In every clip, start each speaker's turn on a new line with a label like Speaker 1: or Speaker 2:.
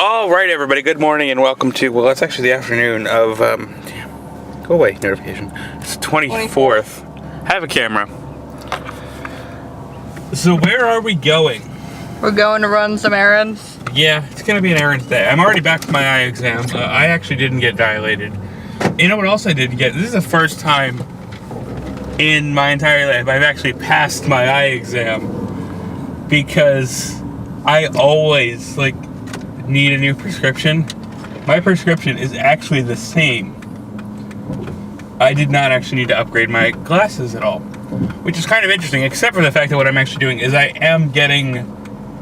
Speaker 1: All right, everybody. Good morning and welcome to, well, it's actually the afternoon of, go away, notification. It's 24th. Have a camera. So where are we going?
Speaker 2: We're going to run some errands.
Speaker 1: Yeah, it's going to be an errands day. I'm already back to my eye exam. I actually didn't get dilated. You know what else I didn't get? This is the first time in my entire life I've actually passed my eye exam because I always, need a new prescription. My prescription is actually the same. I did not actually need to upgrade my glasses at all, which is kind of interesting, except for the fact that what I'm actually doing is I am getting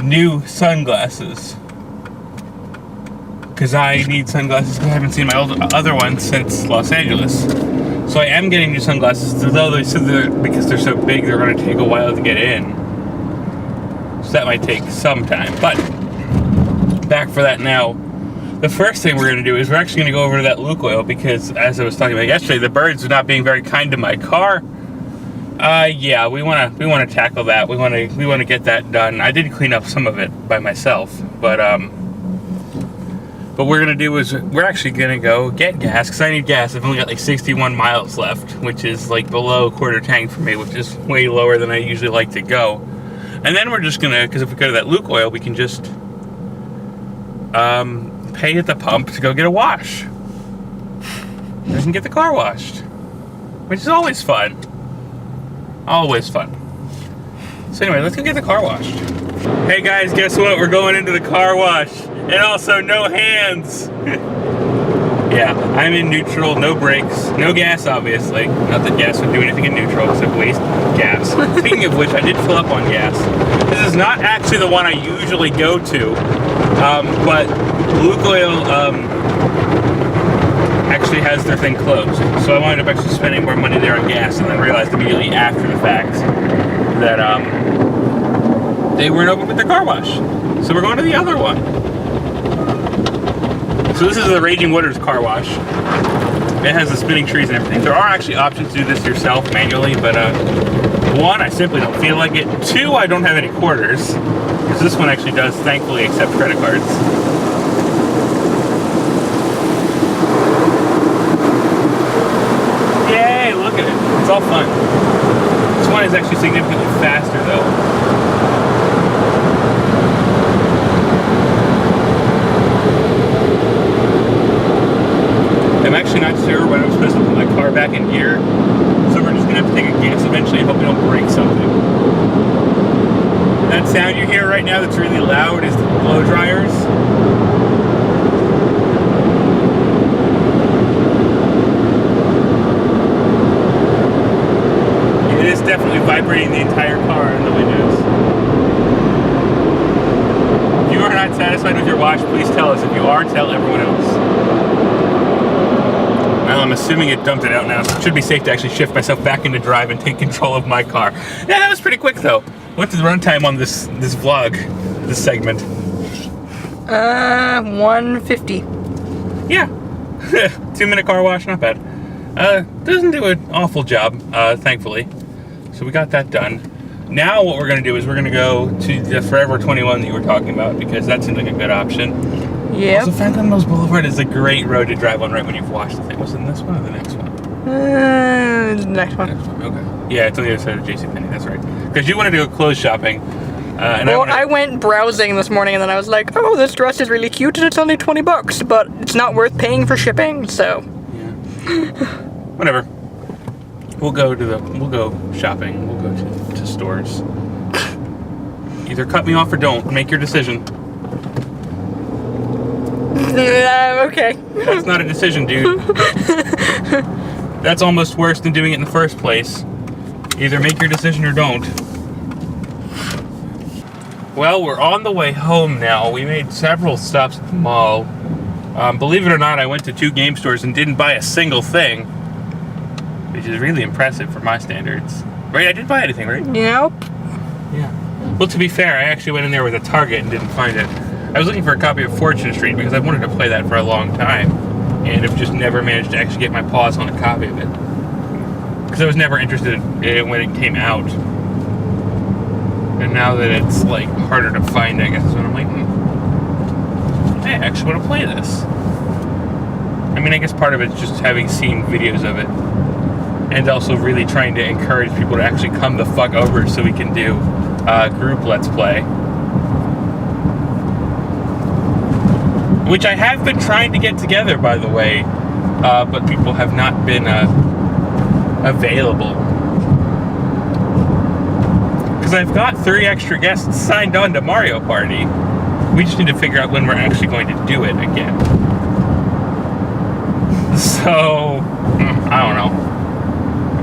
Speaker 1: new sunglasses. Because I need sunglasses because I haven't seen my other ones since Los Angeles. So I am getting new sunglasses, although they said because they're so big, they're going to take a while to get in. So that might take some time. But back for that now. The first thing we're going to do is we're actually going to go over to that Luke oil because, as I was talking about yesterday, the birds are not being very kind to my car. Yeah, we want to tackle that. We want to get that done. I did clean up some of it by myself, but what we're going to do is we're actually going to go get gas because I need gas. I've only got 61 miles left, which is below quarter tank for me, which is way lower than I usually like to go. And then we're just going to, because if we go to that Luke oil, we can just pay at the pump to go get a wash. We can get the car washed, which is always fun. Always fun. So anyway, let's go get the car washed. Hey guys, guess what? We're going into the car wash. And also, no hands. Yeah, I'm in neutral, no brakes, no gas, obviously. Not that gas would do anything in neutral except waste gas. Speaking of which, I did fill up on gas. This is not actually the one I usually go to, but Luke Oil actually has their thing closed. So I wound up actually spending more money there on gas and then realized immediately after the fact that they weren't open with their car wash. So we're going to the other one. So this is the Raging Waters car wash. It has the spinning trees and everything. There are actually options to do this yourself manually, but one, I simply don't feel like it. Two, I don't have any quarters, because this one actually does, thankfully, accept credit cards. Yay, look at it. It's all fun. This one is actually significantly faster, though. I'm actually not sure when I'm supposed to put my car back in gear, so we're just going to have to take a gas eventually and hope we don't break something. That sound you hear right now that's really loud is the blow dryers. It is definitely vibrating the entire car and the windows. If you are not satisfied with your wash, please tell us. If you are, tell everyone else. Well, I'm assuming it dumped it out now, so it should be safe to actually shift myself back into drive and take control of my car. Yeah, that was pretty quick, though. What's the runtime on this vlog, this segment?
Speaker 2: 150.
Speaker 1: Yeah. 2-minute car wash, not bad. Doesn't do an awful job, thankfully. So we got that done. Now what we're going to do is we're going to go to the Forever 21 that you were talking about, because that seems like a good option.
Speaker 2: Yep.
Speaker 1: Also, Franklin Mills Boulevard is a great road to drive on right when you've washed the thing. Was it in this one or the next one?
Speaker 2: The next one.
Speaker 1: Okay. Yeah, it's on the other side of JCPenney, that's right. Because you wanted to go clothes shopping. And
Speaker 2: I went browsing this morning and then I was like, oh, this dress is really cute and it's only $20, but it's not worth paying for shipping, so.
Speaker 1: Yeah. Whatever. We'll go shopping. We'll go to stores. Either cut me off or don't. Make your decision.
Speaker 2: Okay.
Speaker 1: That's not a decision, dude. That's almost worse than doing it in the first place. Either make your decision or don't. Well, we're on the way home now. We made several stops at the mall. Believe it or not, I went to 2 game stores and didn't buy a single thing, which is really impressive for my standards. Right? I didn't buy anything, right?
Speaker 2: Nope.
Speaker 1: Yeah. Well, to be fair, I actually went in there with a Target and didn't find it. I was looking for a copy of Fortune Street because I wanted to play that for a long time, and have just never managed to actually get my paws on a copy of it. Because I was never interested in it when it came out. And now that it's like harder to find, I guess, is when I'm like, I actually want to play this. I mean, I guess part of it's just having seen videos of it. And also really trying to encourage people to actually come the fuck over so we can do group Let's Play. Which I have been trying to get together, by the way. But people have not been available. Because I've got 3 extra guests signed on to Mario Party. We just need to figure out when we're actually going to do it again. So, I don't know.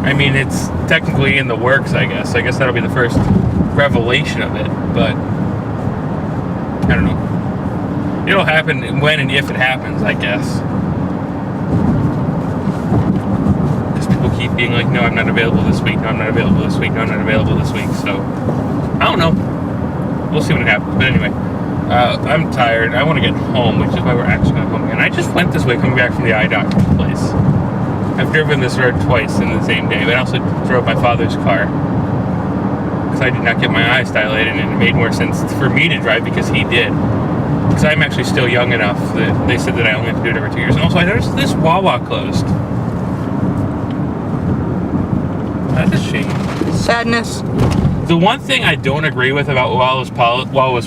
Speaker 1: I mean, it's technically in the works, I guess. I guess that'll be the first revelation of it, but I don't know. It'll happen when and if it happens, I guess. Because people keep being like, no, I'm not available this week, no, I'm not available this week, no, I'm not available this week, so I don't know. We'll see what happens, but anyway. I'm tired. I want to get home, which is why we're actually going home again. I just went this way coming back from the eye doctor's place. I've driven this road twice in the same day, but I also drove my father's car. Because I did not get my eyes dilated, and it made more sense for me to drive because he did. Because I'm actually still young enough that they said that I only have to do it every 2 years. And also, I noticed this Wawa closed. That's a shame.
Speaker 2: Sadness.
Speaker 1: The one thing I don't agree with about Wawa's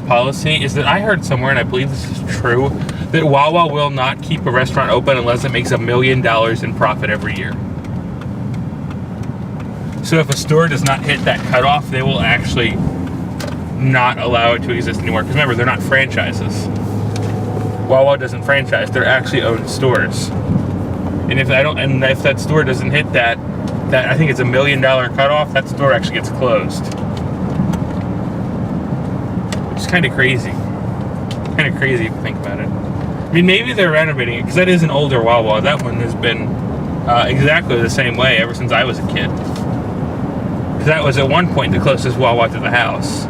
Speaker 1: policy is that I heard somewhere, and I believe this is true, that Wawa will not keep a restaurant open unless it makes $1 million in profit every year. So if a store does not hit that cutoff, they will actually not allow it to exist anymore. Because remember, they're not franchises. Wawa doesn't franchise; they're actually owned stores. And if that store doesn't hit that I think it's $1 million cutoff, that store actually gets closed. Which is kind of crazy. Kind of crazy if you think about it. I mean, maybe they're renovating it, because that is an older Wawa. That one has been exactly the same way ever since I was a kid. Because that was at one point the closest Wawa to the house.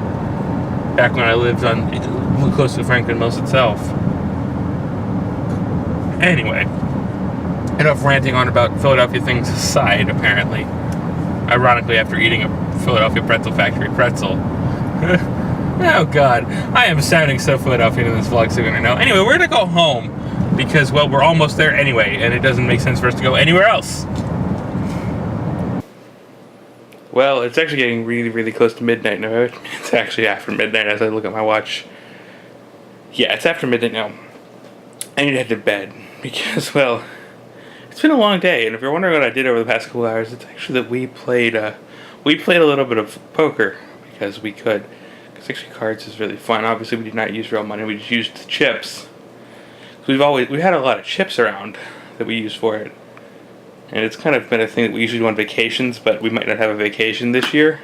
Speaker 1: Back when I lived close to Franklin Mills itself. Anyway, enough ranting on about Philadelphia things aside, apparently. Ironically, after eating a Philadelphia Pretzel Factory pretzel. Oh God, I am sounding so Philadelphian in this vlog, so you're gonna know. Anyway, we're gonna go home because, well, we're almost there anyway, and it doesn't make sense for us to go anywhere else. Well, it's actually getting really, really close to midnight now. It's actually after midnight as I look at my watch. Yeah, it's after midnight now. I need to head to bed because, well, it's been a long day, and if you're wondering what I did over the past couple hours, it's actually that we played a little bit of poker because we could. Because actually, cards is really fun. Obviously, we did not use real money; we just used chips. We've had a lot of chips around that we use for it, and it's kind of been a thing that we usually do on vacations, but we might not have a vacation this year.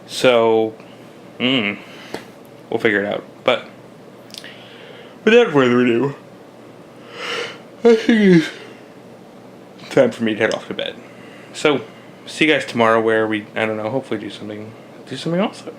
Speaker 1: So, we'll figure it out. But without further ado, I think it's time for me to head off to bed. So, see you guys tomorrow where we, I don't know, hopefully do something awesome.